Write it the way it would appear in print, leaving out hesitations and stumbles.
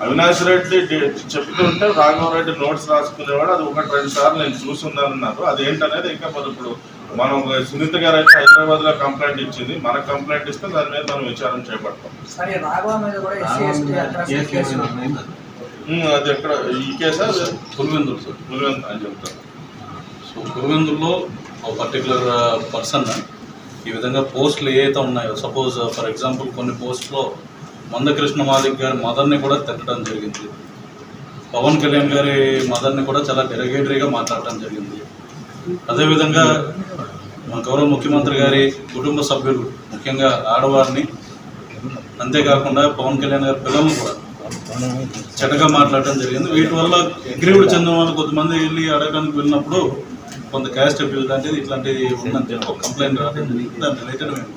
అవినాష్ రెడ్డి చెప్తుంటే రాఘవరెడ్డి నోట్స్ రాసుకునేవాడు, అది 1-2 సార్లు నేను చూస్తున్నానన్నారు. అదేంటనేది ఇంకా మరి ఇప్పుడు మనం సునీత గారు అయితే హైదరాబాద్ లో కంప్లైంట్ ఇచ్చింది, మనకు కంప్లైంట్ ఇస్తే దాని మీద మనం విచారణ చేపడతాం. అది ఎక్కడ ఈ కేసా? పులివెందులు సార్, పులివెందులు అని చెప్తారు. సో పులివెందుల్లో ఒక పర్టికులర్ పర్సన్ ఈ విధంగా పోస్టులు ఏవైతే ఉన్నాయో, సపోజ్ ఫర్ ఎగ్జాంపుల్ కొన్ని పోస్టులో మందకృష్ణ మాదిక్ గారి మదర్ని కూడా తిట్టడం జరిగింది, పవన్ కళ్యాణ్ గారి మదర్ని కూడా చాలా డెరిగేటరీగా మాట్లాడటం జరిగింది. అదేవిధంగా మన గౌరవ ముఖ్యమంత్రి గారి కుటుంబ సభ్యులు, ముఖ్యంగా ఆడవారిని, అంతేకాకుండా పవన్ కళ్యాణ్ గారి పిల్లలను కూడా చెడ్డగా మాట్లాడటం జరిగింది. వీటి వల్ల అగ్రీవుడు చెందిన వాళ్ళు కొంతమంది వెళ్ళి అడగడానికి వెళ్ళినప్పుడు కొంత క్యాస్ట్ అబ్యూజ్ లాంటిది ఇట్లాంటిది ఉందని చెప్పి ఒక కంప్లైంట్ రావడం జరిగింది. దాన్ని రిలేటెడ్ మేము